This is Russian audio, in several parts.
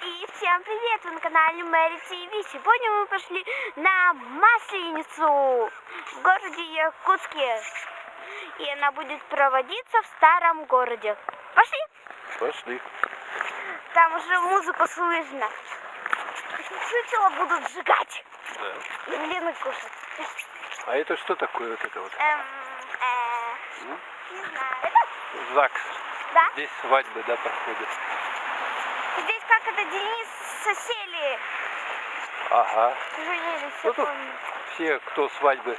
И всем привет! Вы на канале Мэри ТВ. Сегодня мы пошли на Масленицу в городе Якутске. И она будет проводиться в старом городе. Пошли? Пошли. Там уже музыку слышно. Чучело будут сжигать. Да. И блины кушать. А это что такое вот это вот? Не знаю. Это? ЗАГС. Да? Здесь свадьбы, да, проходят. Здесь как это Денис сосели. Ага. Женились, Ну я тут помню. все, кто свадьбы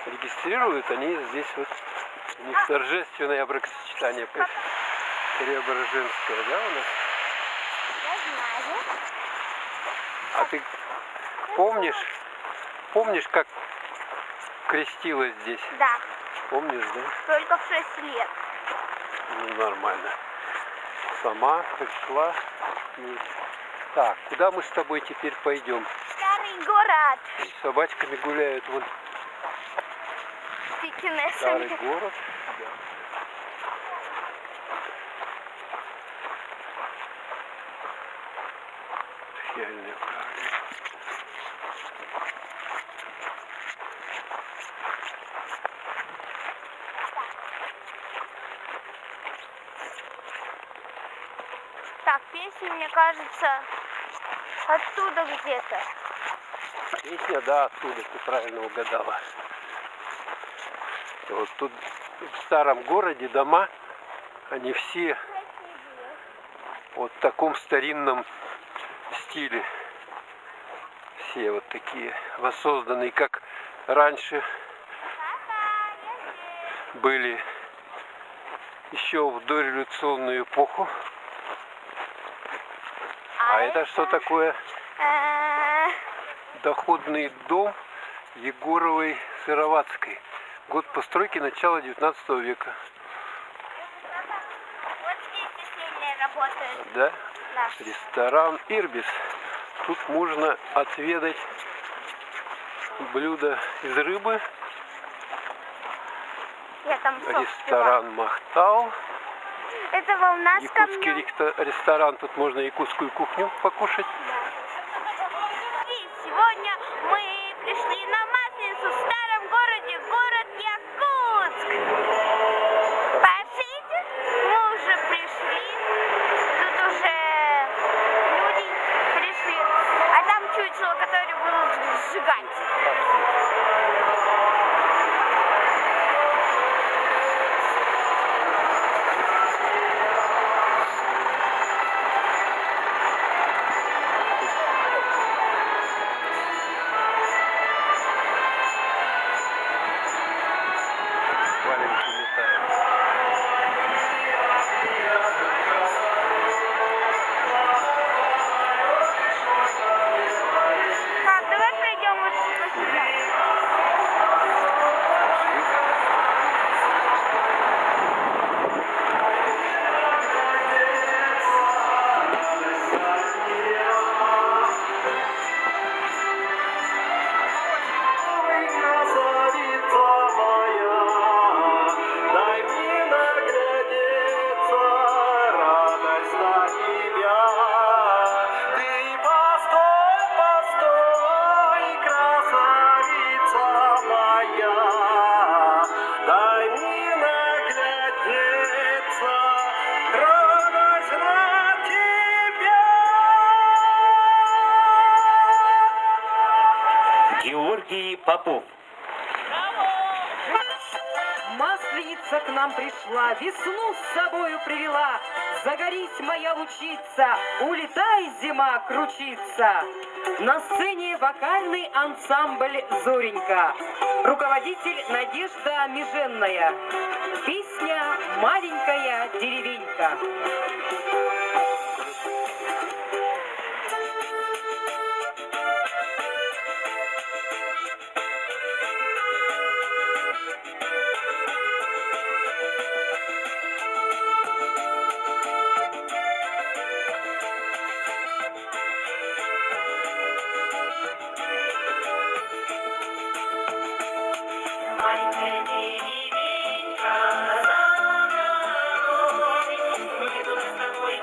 регистрируют, они здесь вот, у них торжественное бракосочетание Преображенское, да, у нас? Я знаю. А ты помнишь, как крестилась здесь? Да, Помнишь, да? только в 6 лет. Ну, нормально. Сама пришла. Так, куда мы с тобой теперь пойдем? Старый город. С собачками гуляют вон. Пекинесами. Старый город. Да. Реальное управление. Так, песня, мне кажется, оттуда где-то. Песня, да, оттуда ты правильно угадала. Вот тут в старом городе дома, они все вот в таком старинном стиле. Все вот такие воссозданные, как раньше были еще в дореволюционную эпоху. А это что такое? Доходный дом Егоровой Сыроватской. Год постройки начала 19 века. Вот здесь сильные работают. Да? Да. Ресторан Ирбис. Тут можно отведать блюда из рыбы. Я там сок Ресторан Махтал. пила. Это волна с Якутский камнем. ресторан. Тут можно якутскую кухню покушать. И сегодня мы пришли на Масленицу в старом городе, город Якутск. Пошлите, мы уже пришли. Тут уже люди пришли. А там чучело, которые будут сжигать. Валенки летают. Так, давай пройдем вот сюда. Дай мне наглядеться, радость на тебя. Ты постой, постой, красавица моя. Дай мне наглядеться, радость на тебя. Георгий Попов. Масленица к нам пришла, весну с собою привела. Загорись, моя лучица, улетай, зима, кручица. На сцене вокальный ансамбль «Зоренька». Руководитель Надежда Меженная. Песня «Маленькая деревенька». Маленькая деревенька, за горой, мы тут с тобой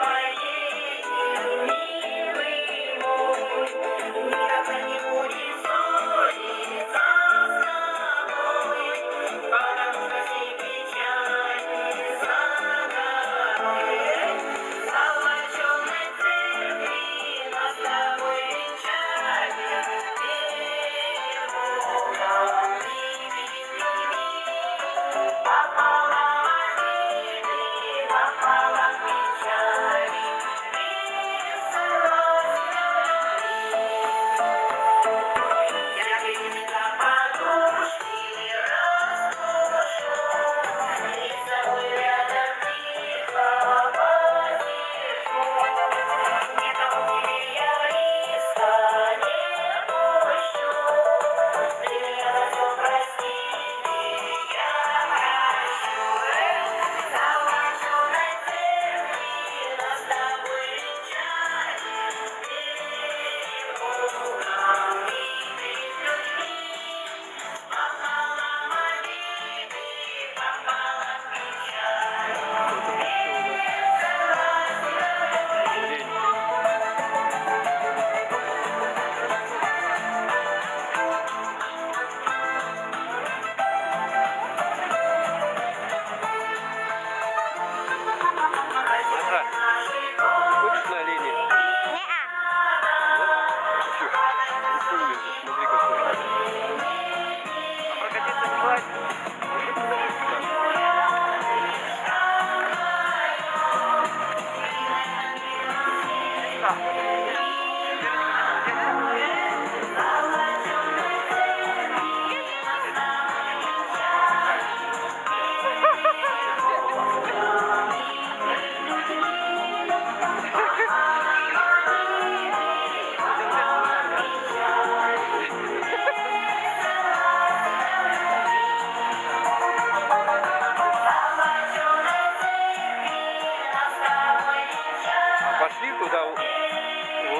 Пошли туда,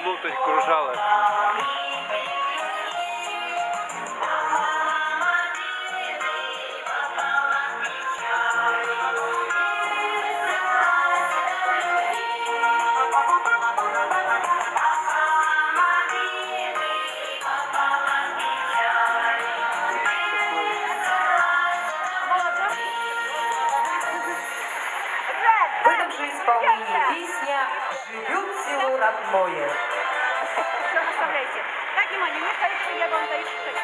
внутрь кружала. В этом же исполнении песня «Живет село родное». Все, наставляйте. Так, внимание, мне кажется, я вам даю что-то.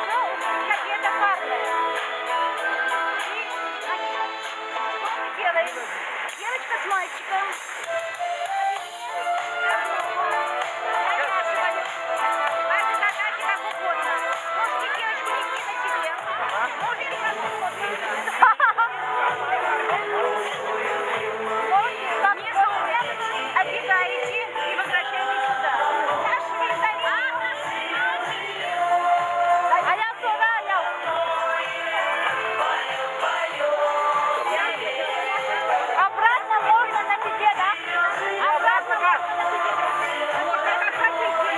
Ну, котлета парная. Что мы делаем? Девочка с мальчиком. Каждый закатик как угодно. Можете девочку нести на себе. Можете как угодно. Отбегаете и возвращаетесь сюда. Обратно можно на тебе, да? Обратно можно на тебе. Можно как хотите.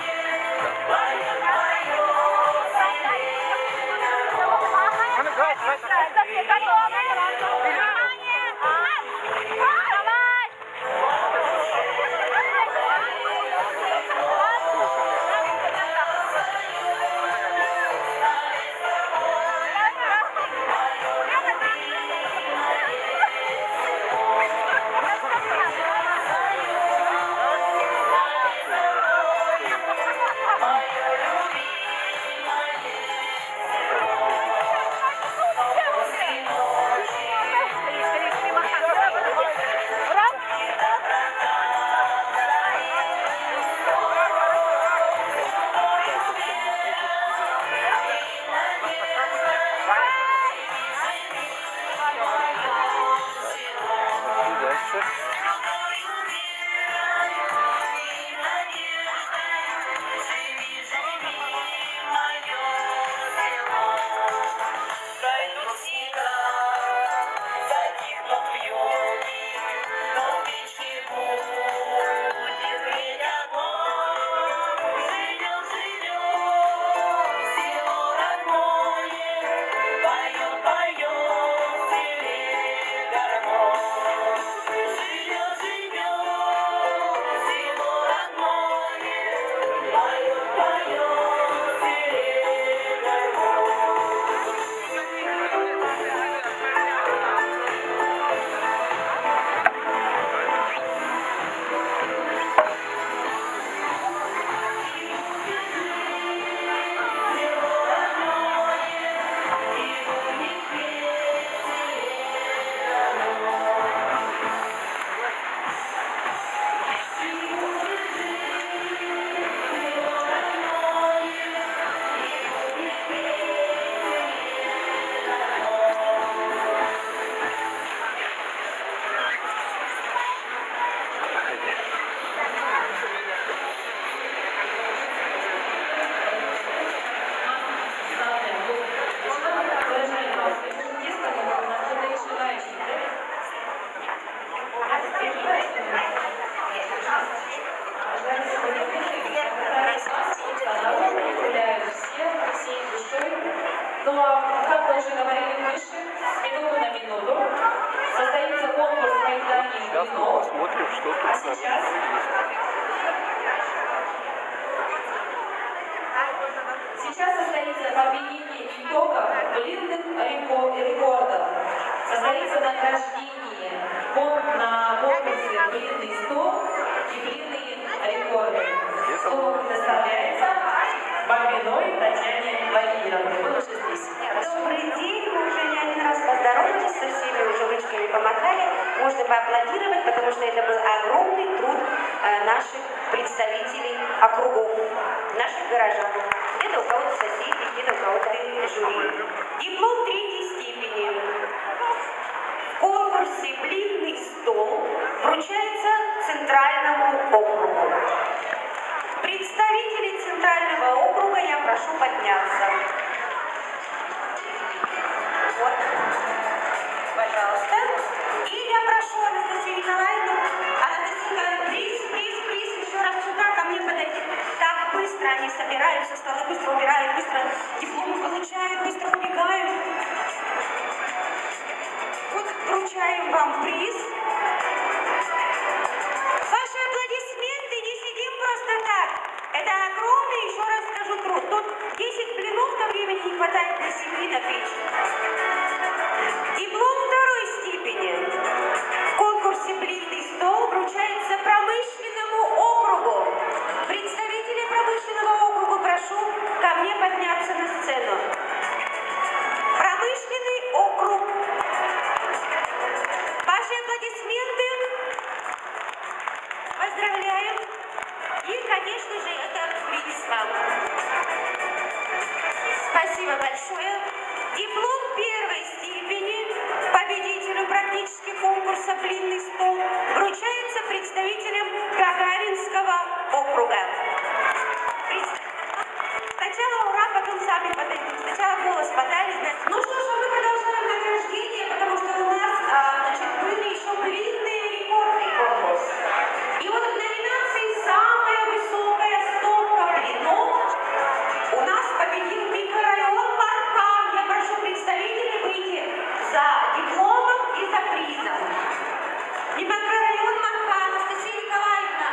Ну а как мы уже говорили выше, минуту на минуту состоится конкурс поеданий Сейчас мы вино. посмотрим, что тут А сейчас состоится подведение итогов блинных рекордов. Состоится награждение на конкурсе «Блинный стол» и «Блинные рекорды». Слово предоставляется Бабиной Татьяне Владимировне. Вы уже здесь. Добрый день, мы уже не один раз поздоровались, со всеми уже ручками помахали. Можно поаплодировать, потому что это был огромный наших представителей округов, наших горожан. Где-то у кого-то соседей, где-то у кого-то жюри. Диплом 3-й степени. В конкурсе «Блинный стол» вручается Центральному округу. Представителей Центрального округа я прошу подняться. Вот. Пожалуйста. И я прошу Анастасию Николаевну, приз, еще раз сюда ко мне подойти. Так быстро они собираются, столы быстро убирают, быстро дипломы получают, быстро убегают. Вот вручаем вам приз. Ваши аплодисменты, не сидим просто так. Это огромный, еще раз скажу, труд. Тут 10 блинов-то времени не хватает для семьи на печь. Диплом 2-й степени. В конкурсе «Блинный стол» вручается промышленному округу. Представители промышленного округа прошу ко мне подняться на сцену. Промышленный округ. Ваши аплодисменты. Поздравляем. И, конечно же, это приз вам. Спасибо большое. Диплом 1-й степени победителю практически конкурса «Блинный стол» вручается представителям Гагаринского округа. Сначала ура, потом сами подойдут. Сначала голос подали, значит. Ну что ж, мы продолжаем награждение, потому что у нас, были еще блинные рекордный конкурс. И вот в номинации «Самая высокая стопка блинов» у нас победил микрорайон Маркан. Я прошу представителей выйти за дипломом и за призом. И микрорайон Маркан, Анастасия Николаевна.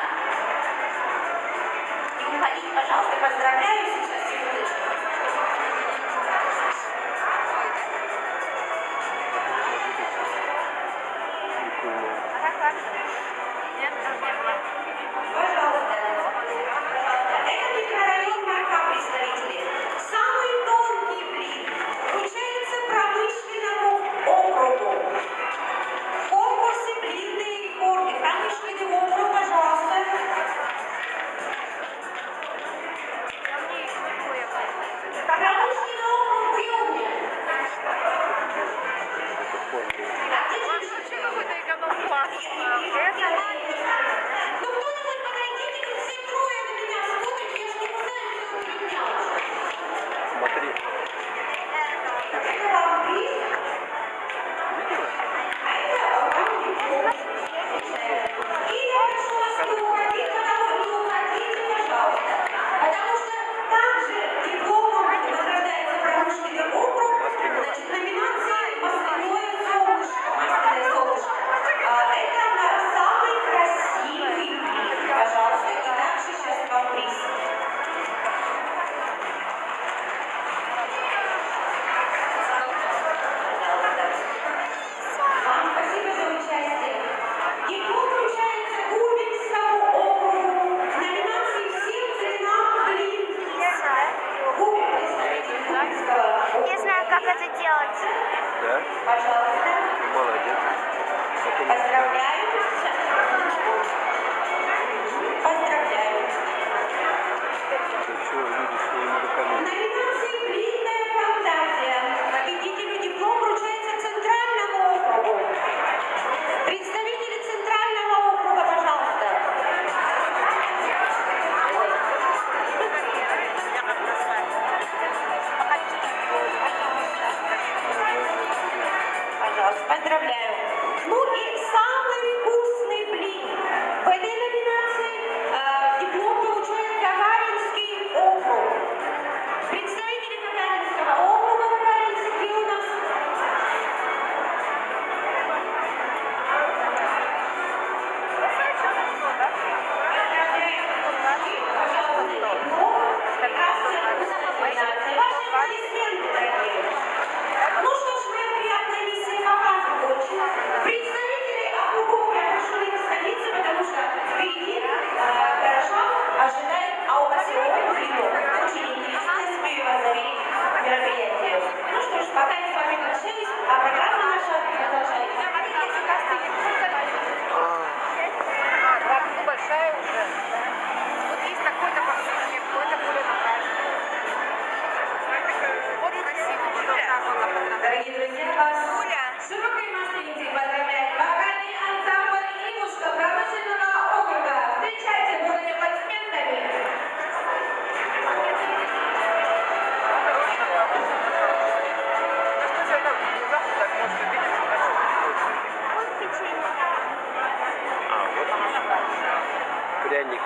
пряник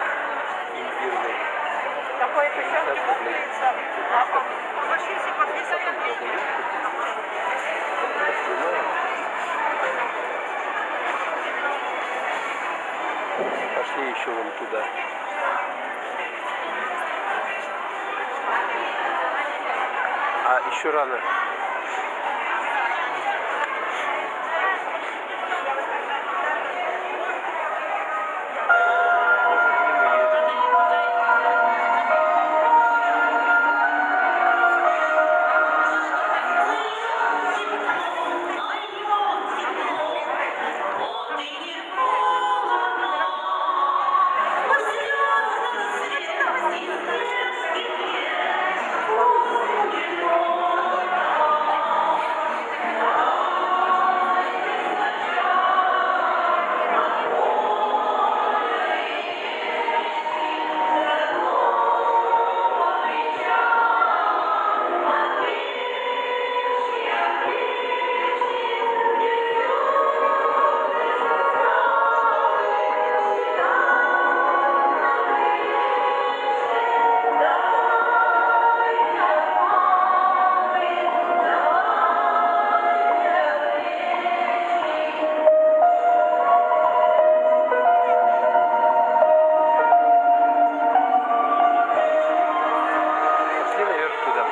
имбирный. Какой-то сейчас 50 рублей. купится. А вообще по 50 рублей. Пошли еще вон туда. А еще рано. Пошли наверх туда.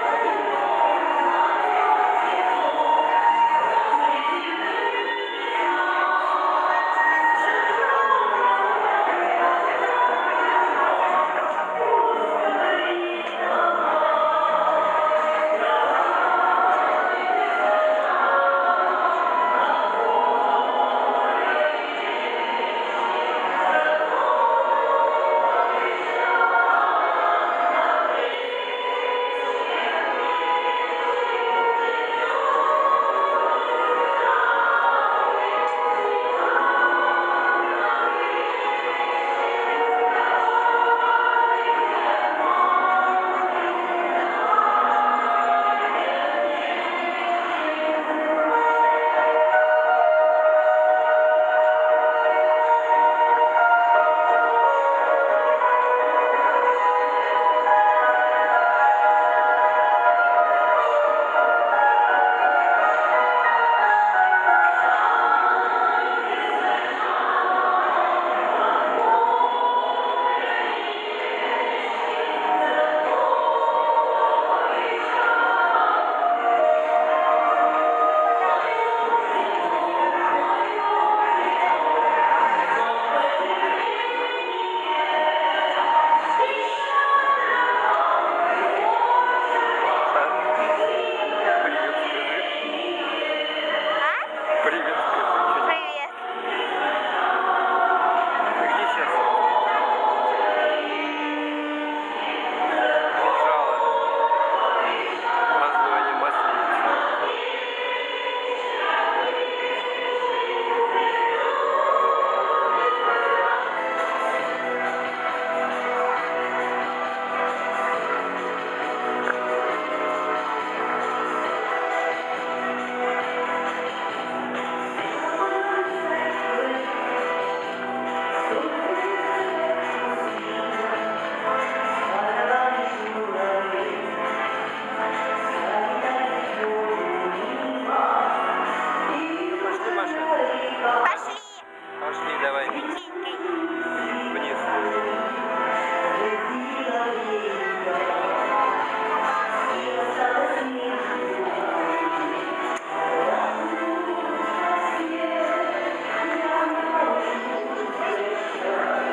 Привет, скажи. Привет. Ты где сейчас? Кинжала. Празднование Масленицы. Пошли, Маша. Пошли. Пошли, давай. Деньги. Вниз.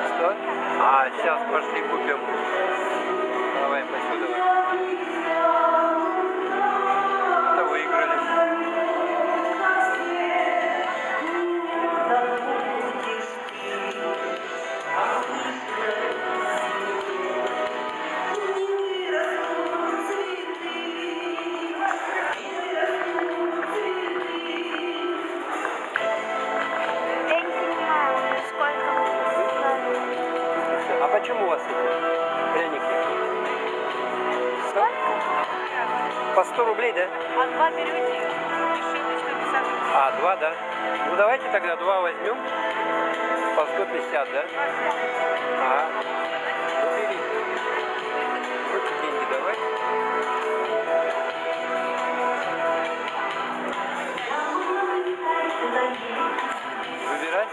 Что? А, сейчас пошли купим. Давай, посюда. Это выиграли. Я не понимаю, сколько А почему у вас эти пряники? По 100 рублей, да? А два берете, дешевле 150 рублей. А, два, да? Ну давайте тогда два возьмем. По 150, да? Ага. Ну, бери. Руки деньги давай. Выбирай.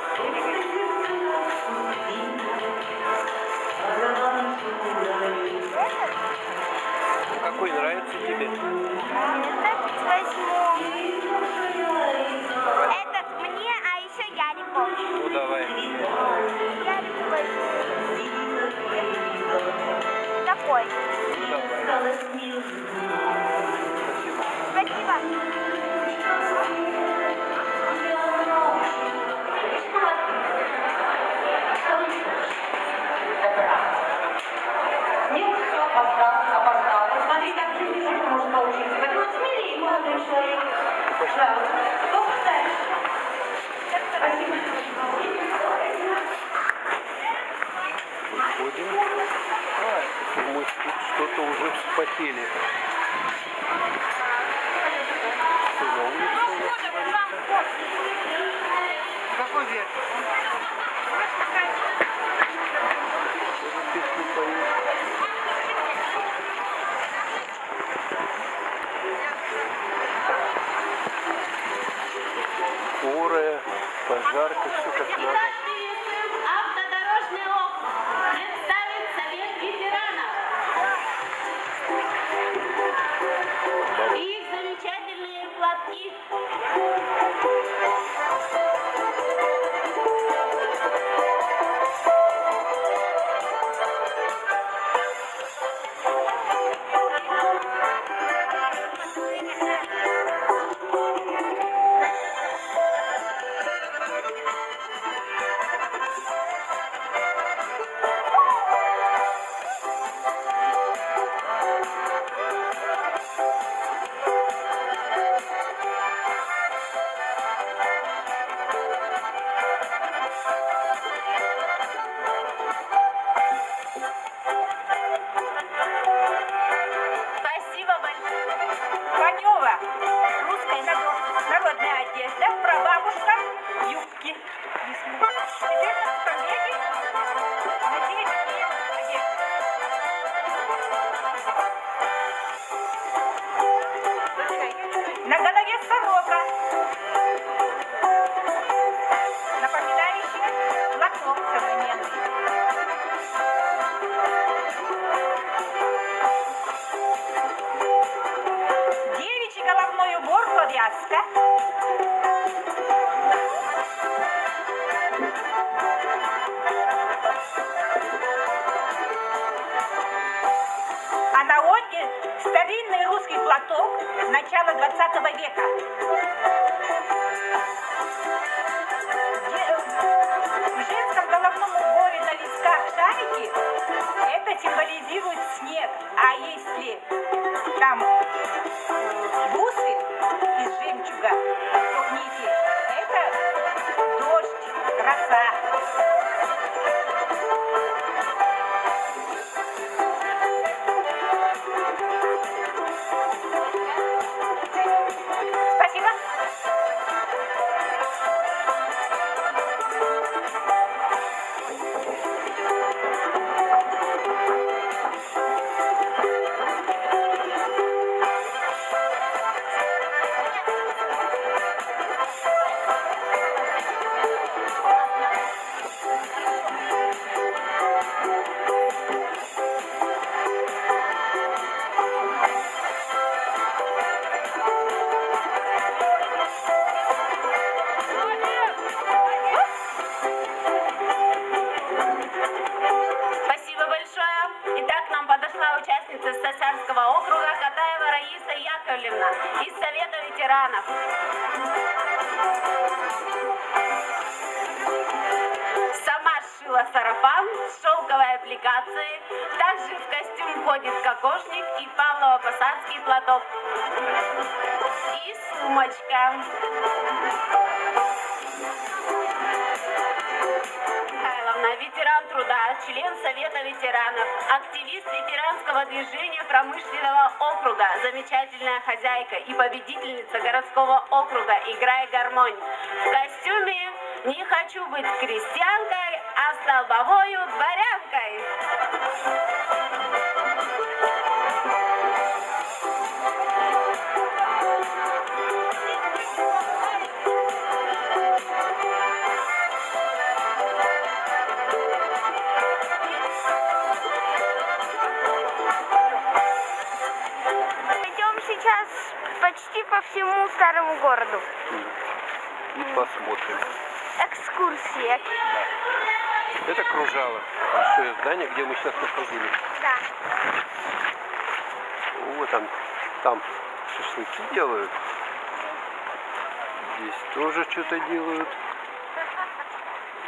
Какой нравится тебе? Этот возьму. Этот мне, а еще Ярику. Ну давай. Ярику возьму. Такой. Ну давай. Спасибо. Спасибо. Нет, все, опоздал. Посмотри, как жизнь тоже может получиться. Так вот смелее, молодой человек. Да. Сколько дальше? Спасибо. Выходим. Мы тут что-то уже вспотели. Что, на улице у нас творится? Какой век? Тоже песни поют. Скорая, пожарка, все как надо. Автодорожный округ представит Совет ветеранов. И их замечательные платки. Спасибо большое. Панева. Русская народная одежда. Прабабушка. Юбки. В 14 веке носили такие одежды. На голове сорока. Напоминающая платок современный. Девичий головной убор, повязка. А на Ольге старинный русский платок начала 20 века. В женском головном уборе на висках шарики это символизирует снег. А если там бусы из жемчуга, то нити, это дождь, роса. Спасибо. Спасибо большое. Итак, к нам подошла участница Сосярского округа Катаева Раиса Яковлевна из Совета ветеранов. Сама сшила сарафан с шелковой аппликацией. Также в костюм ходит кокошник и Павлово-Посадский платок. И сумочка. Михайловна, ветеран труда, член Совета ветеранов, активист ветеранского движения промышленного округа, замечательная хозяйка и победительница городского округа «Играй гармонь». В костюме Не хочу быть крестьянкой, а столбовою дворянкой. Пойдем сейчас почти по всему старому городу. И посмотрим. Экскурсия. Это кружало. Большое здание, где мы сейчас находились. Да. Вот там шашлыки делают. Здесь тоже что-то делают.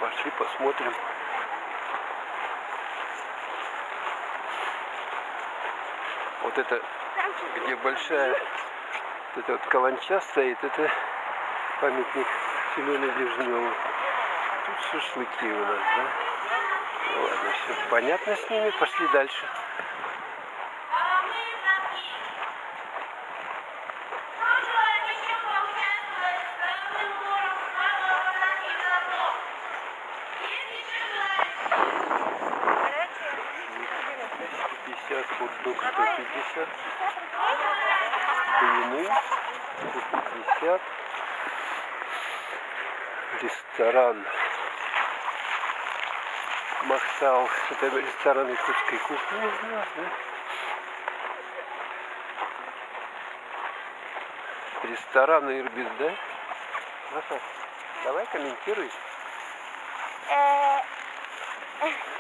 Пошли посмотрим. Вот это, где большая вот эта вот каланча стоит, это памятник Семену Лежневу. Тут шашлыки у нас, да? Ну ладно, все понятно с ними, пошли дальше. Хот-дог 150, блины 150, ресторан Махтал, это ресторан якутской кухни, да? Ресторан Ирбис, да? Маша, давай комментируй.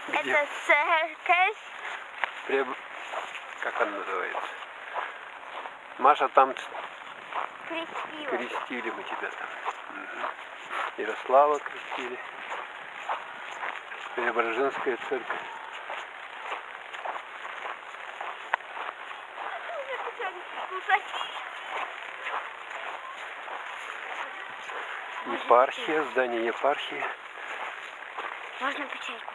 Где? Это церковь. Как она называется? Маша, там Крестила. крестили мы тебя там. Угу. Ярослава крестили. Преображенская церковь. Епархия, здание епархии. Можно печеньку?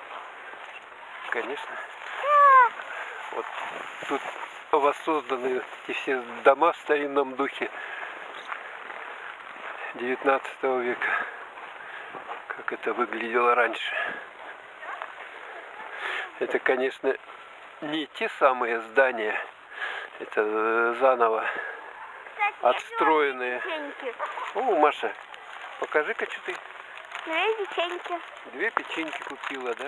Конечно. Вот тут воссозданы эти все дома в старинном духе 19 века. Как это выглядело раньше. Это, конечно, не те самые здания. Это заново отстроенные. О, Маша, покажи-ка, что ты. 2 печеньки. 2 печеньки купила, да?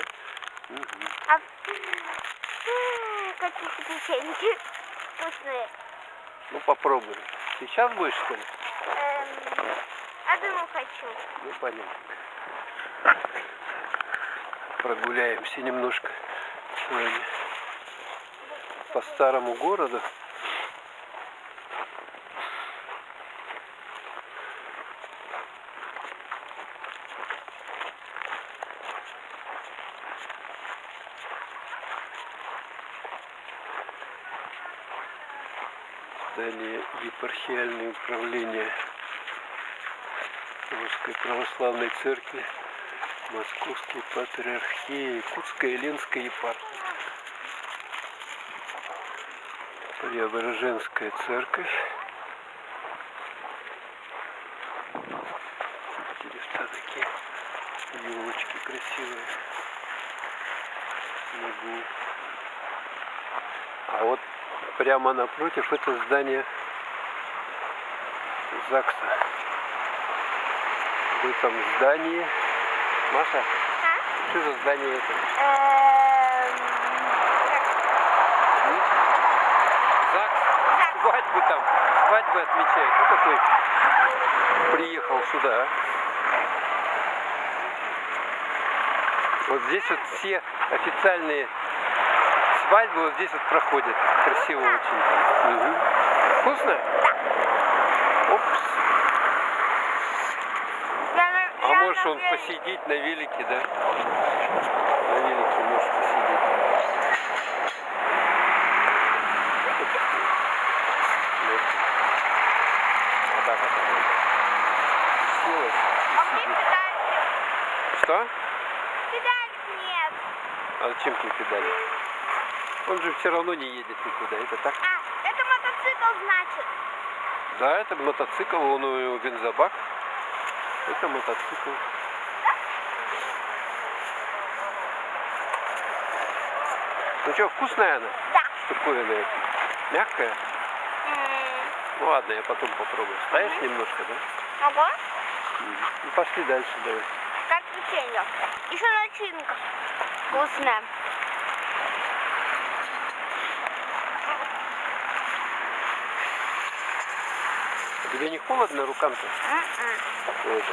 Угу. Какие печеньки вкусные. Ну попробуй. Сейчас будешь, что ли? Одну хочу. Ну понятно. Прогуляемся немножко сегодня по старому городу. Здание епархиальное управление Русской Православной Церкви Московской Патриархии Якутской и Ленской епархии. Преображенская церковь. Деревца такие, елочки красивые. Снегу. А вот прямо напротив это здание ЗАГСа. В этом здании. Маша, что за здание это? ЗАГС? Свадьбы там. Свадьбы отмечают. Кто такой приехал сюда? А? Вот здесь вот все официальные свадьбы вот здесь вот проходят. Красиво очень. Угу. Вкусно? Опс. А можешь он посидеть на велике, да? На велике можешь посидеть. Вот так вот. Силась и сидит. Что? Педалек нет. А зачем тебе педали? Он же все равно не едет никуда. Это так? Это мотоцикл, значит. Да, это мотоцикл, он у него бензобак. Это мотоцикл. Ну что, вкусная она? Да. Штуковина. Мягкая? Ну ладно, я потом попробую. Ставишь немножко, да? Ого. Ну пошли дальше, давай. Как печенье. Еще начинка. Вкусная. А тебе не холодно рукам-то? Вот.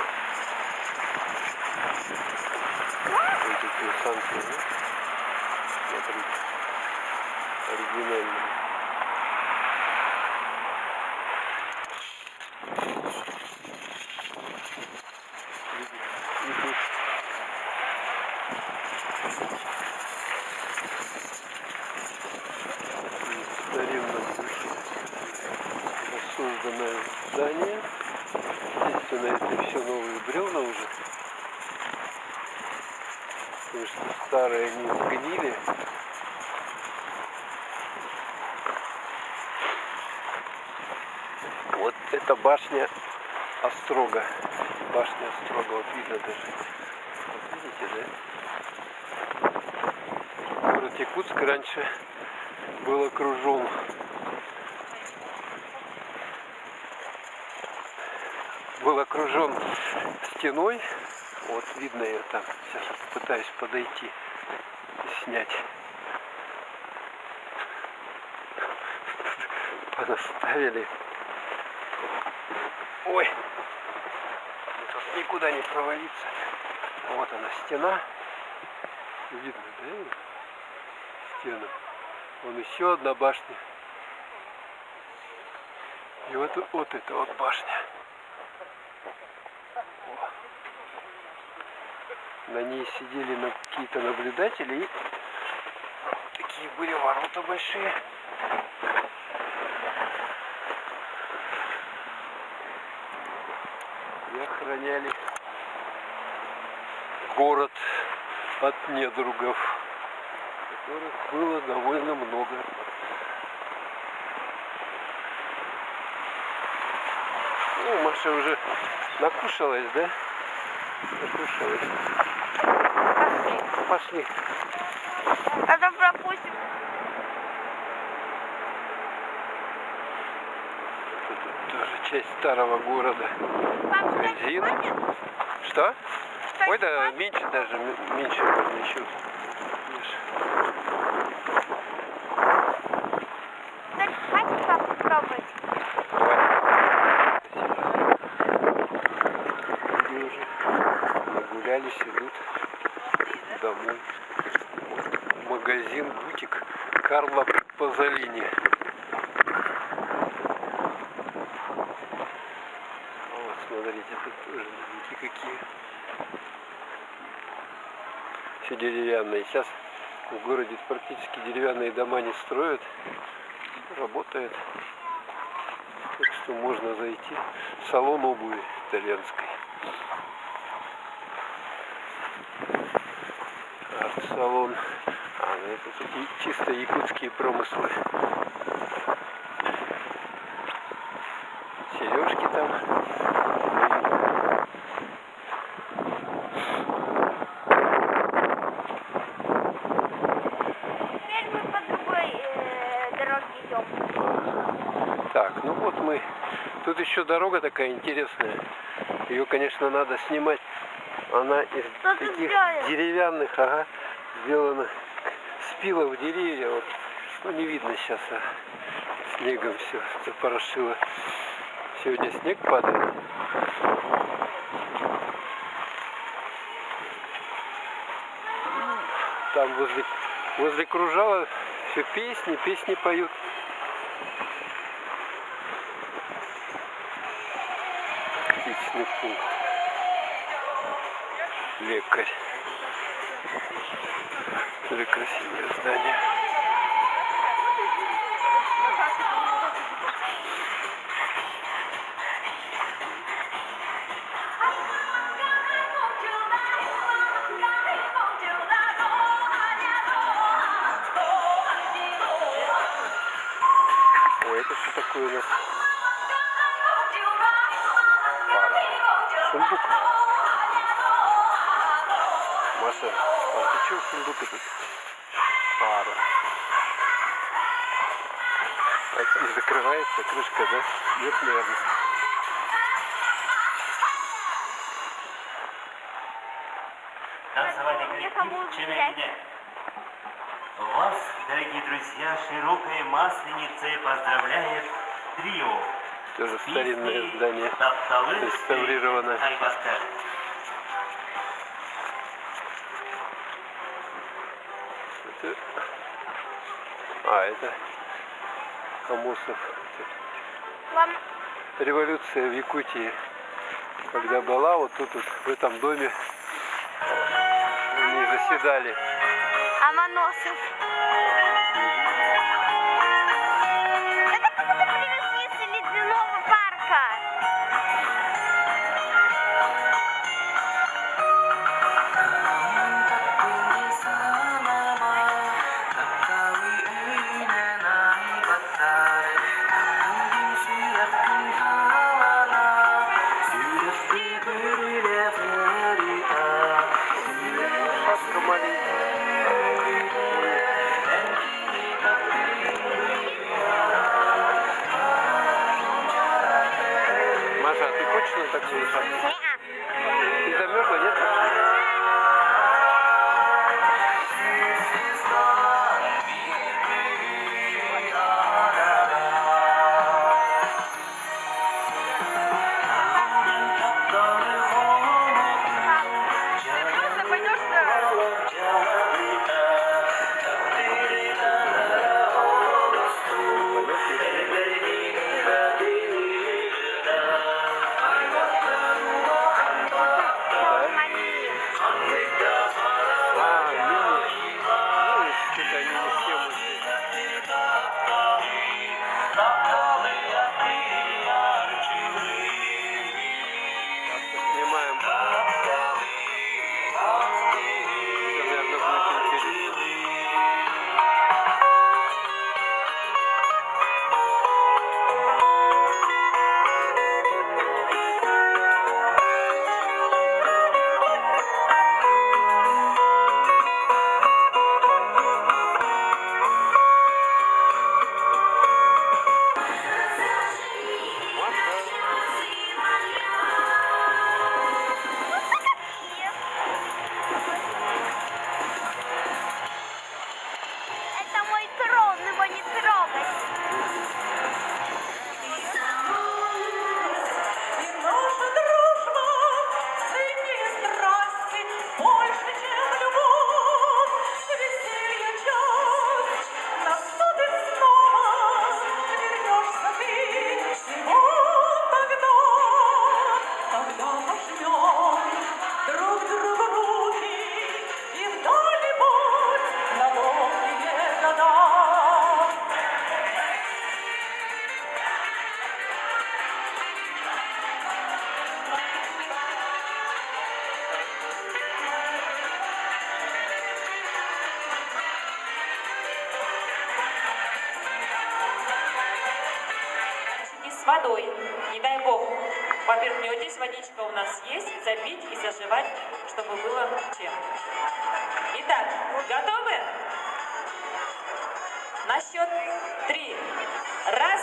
Эти круассанты, да? Смотри. Оригинальные. Идут. В старинном духе воссозданное здание. Естественно, это все новые бревна уже. Потому что старые они сгнили. Вот это башня Острога. Башня Острога, вот видно даже. Вот видите, да? Город Якутск раньше был окружен стеной. Вот видно ее там. Сейчас я попытаюсь подойти и снять. Понаставили. Ой, тут никуда не провалиться. Вот она стена. Видно, да? Стена. Вон еще одна башня. И вот эта вот башня. О. На ней сидели какие-то наблюдатели. И такие были ворота большие. И охраняли город от недругов, которых было довольно много. Ну, Маша уже накушалась, да? Накушалась. Пошли. Это пропустим. Тут тоже часть старого города. Магазин. Что? Ой, да, меньше даже, меньше еще. Кстати, хватит попробовать. Люди уже нагулялись, идут домой. Вот магазин, бутик Карла Пазолини. Вот, смотрите, тут тоже домики какие. Все деревянные. Сейчас в городе практически деревянные дома не строят. Работает. Так что можно зайти. Салон обуви итальянской. Арт-салон. Ну это такие чисто якутские промыслы. Сережки там. Теперь мы по другой дороге идем. Так, ну вот мы. Тут еще дорога такая интересная. Ее, конечно, надо снимать. Она из Что ты таких сделал? деревянных, ага, сделана. Спилов деревья. Вот. Ну не видно сейчас, снегом все запорошило. Сегодня снег падает. Там возле кружала все песни поют. Птичный пункт. Лекарь. Смотри, красивое здание. Ой, это что такое у нас? Пара. Сундук. Маша, а ты чего сундук этот? Пара. открывается крышка, да? Нет, наверное. Танцевальный коллектив «Чемеридя». Вас, дорогие друзья, широкой масленицей поздравляет трио. Тоже старинное здание Тапталы реставрировано. Айбастер. Это... это Камусов. Вам Революция в Якутии, когда была, вот тут вот, в этом доме они заседали. Амоносов. Это кого-то привезли с ледяного парка. Шапка маленькая. Маша, а ты хочешь на такую шапку? Неа. Ты замерзла, нет? Просто пойдешь Что-то они не все музыки. Снимаем. Это, наверное, будет интересно. Это мой трон, его не трогать. И наша дружба ценнее страсти, больше, чем любовь. Веселье час, наступит снова, вернешься ты, и вот тогда пожмем друг другу руки, и вдали путь на долгие года. И с водой. Не дай бог, поперхнетесь, водичка у нас есть, запить и заживать, чтобы было чем. Итак, готовы? На счет 3. Раз,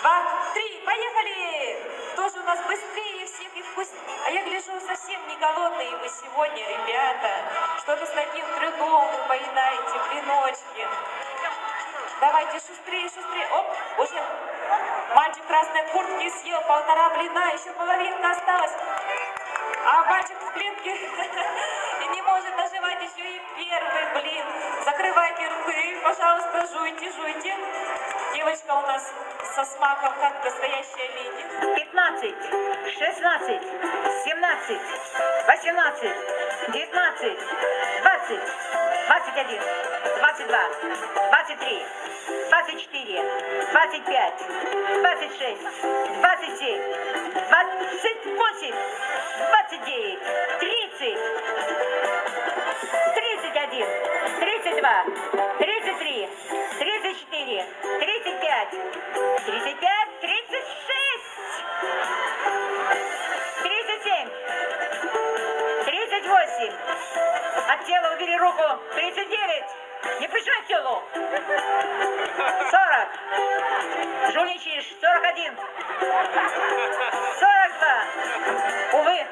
два, три. Поехали! Кто же у нас быстрее всех и вкуснее? А я гляжу, совсем не голодные вы сегодня, ребята. Что-то с таким трудом вы поедаете, блиночки. Давайте шустрее, шустрее. Оп, уже мальчик в красной куртке съел 1,5 блина, еще половинка осталась. А мальчик в клетке и не может доживать еще и первый блин. Закрывайте рты, пожалуйста, жуйте, жуйте. Девочка у нас со смаком, как настоящая леди. 15, 16, 17, 18, 19, 20, 21, 22, 23, 24, 25, 26, 27, 28, 29, 30, 31, 32, 33, 34, 35, 35, 36, 37, 38. От тела убери руку. 39. Не прижимай к телу. 40. Жульничаешь. 41. 42. Увы,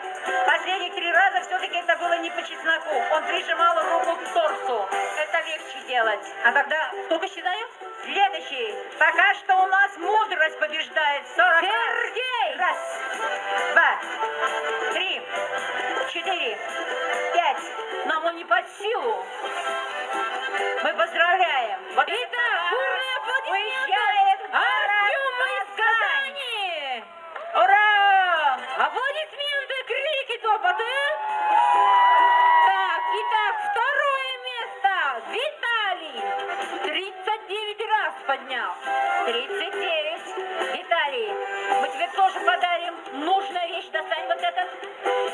последних 3 раза все-таки это было не по чесноку. Он прижимал руку к торсу. Это легче делать. А тогда сколько считаю? Следующий. Пока что у нас мудрость побеждает. 40. Сергей! Раз, 2, 3, 4, 5. Нам он не под силу. Мы поздравляем. Вот итак, бурные аплодисменты. Артем из Казани. Ура! Аплодисменты, крики, топоты. Так, итак, второе место. Виталий. 39 раз поднял. 39. Виталий, мы тебе тоже подарим нужную вещь. Достань вот этот.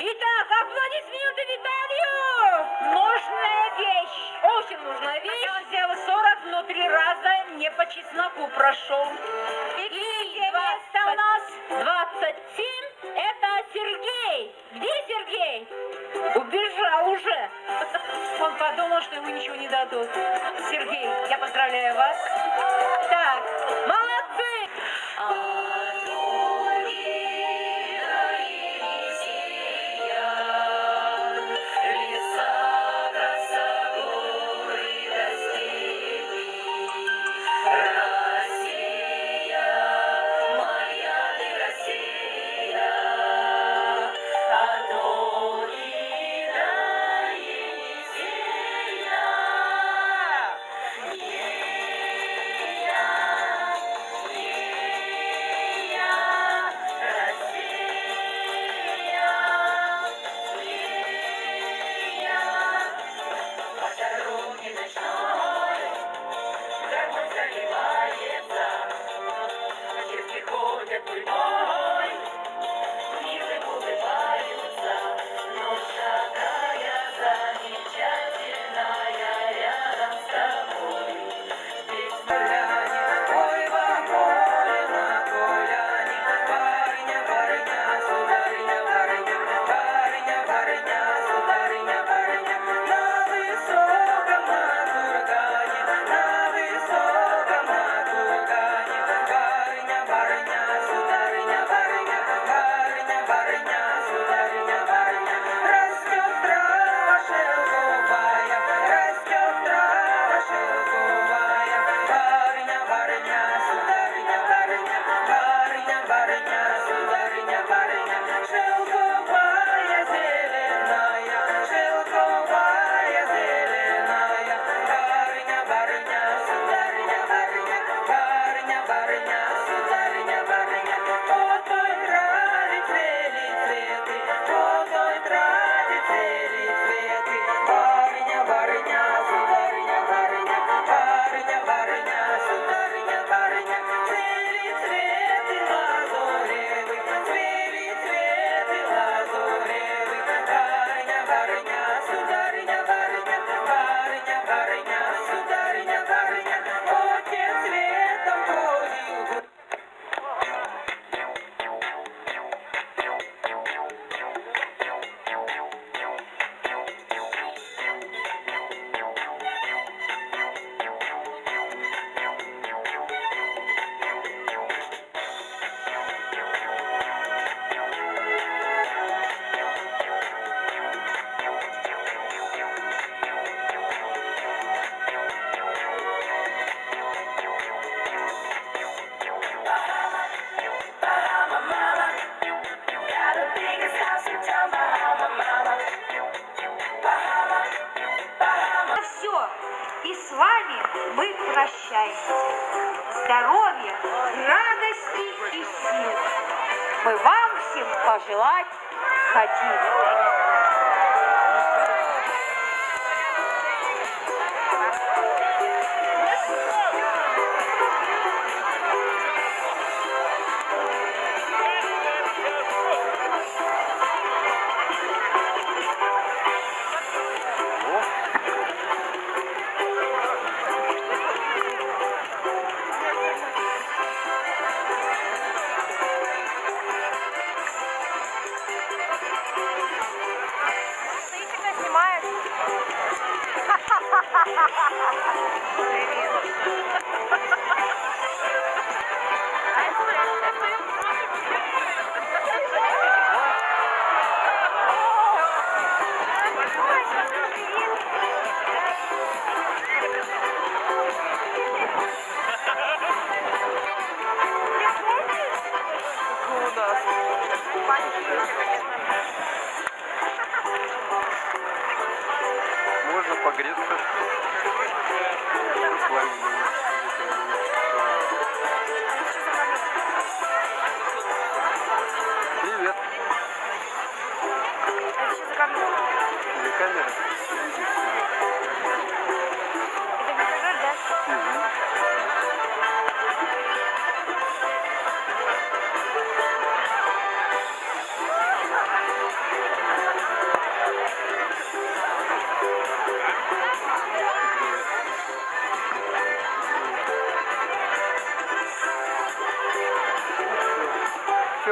Итак, аплодисменты Виталию. Нужная вещь. Очень нужная вещь. Он взял 40, но 3 раза не по чесноку прошел. И место у нас 27. Это Сергей. Где Сергей? Убежал уже. Он подумал, что ему ничего не дадут. Сергей, я поздравляю вас. Так, молодцы! мы прощаемся. Здоровья, радости и сил. Мы вам всем пожелать хотим.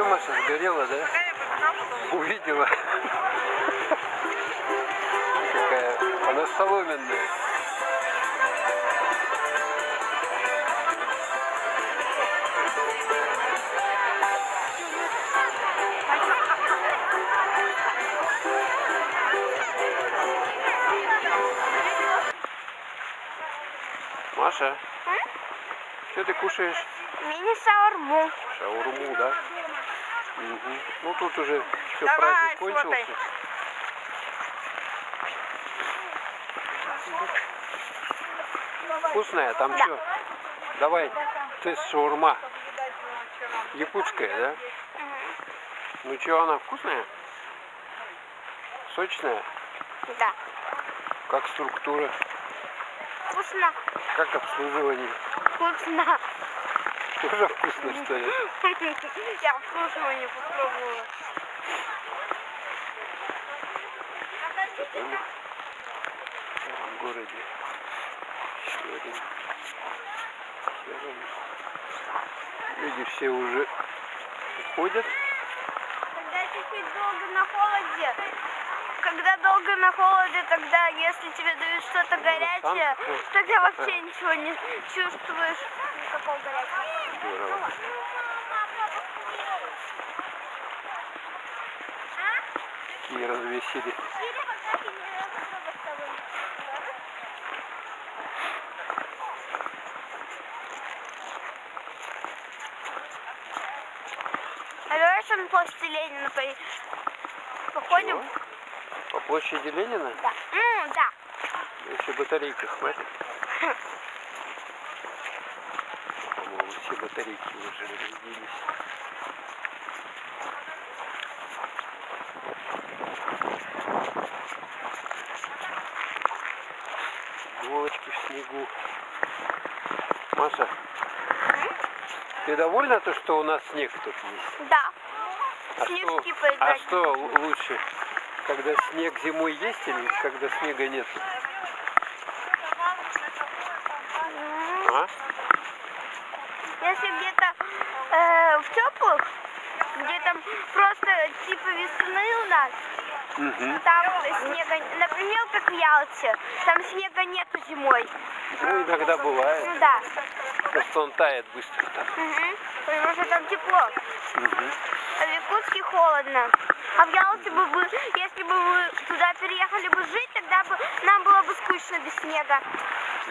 Маша, сгорела, да? Какая побежала потом. Увидела. Какая. Она соломенная. Маша, что ты кушаешь? Мини-шаурму. Шаурму, да? Мгм. Ну тут уже все, Давай, праздник сфотай. кончился. Вкусная, там Да. что? Давай, тест шаурма. Якутская, да? Ну что, она вкусная? Сочная? Да. Как структура? Вкусно. Как обслуживание? Вкусно. Тоже вкусно, что ли? Я вкусного не попробовала. В городе. Еще один. Люди все уже уходят. Когда чуть-чуть долго на холоде, когда долго на холоде, тогда если тебе дают что-то горячее, тогда вообще ничего не чувствуешь. Никакого горячего. Здорово. Такие развесили. А давай что на площади Ленина походим? По площади Ленина? Да. Да. Если батарейка хватит. По-моему, все батарейки уже разделились. Иголочки в снегу. Маша, ты довольна, то, что у нас снег тут есть? Да. А Снежки что, поиграть. лучше, когда снег зимой есть или когда снега нет? А? Если где-то в теплых, где там просто типа весны у нас, Угу. там снега, например, как в Ялте, там снега нету зимой. Ну, иногда бывает. Ну да. Просто он тает быстро там. Потому что там тепло. Мгм. А в Якутске холодно. А в Ялте бы вы, если бы вы туда переехали бы жить, тогда бы нам было бы скучно без снега.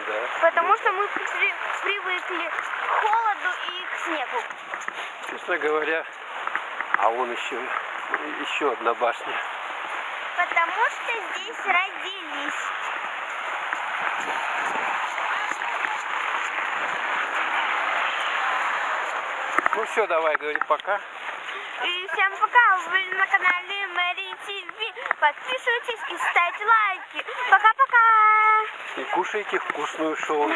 Да. Потому что мы привыкли к холоду и к снегу. Честно говоря, а вон еще одна башня. Потому что здесь родились. Ну все, давай, говори пока. И всем пока, вы были на канале Мэри ТВ. Подписывайтесь и ставьте лайки. Пока-пока. И кушайте вкусную шаурму.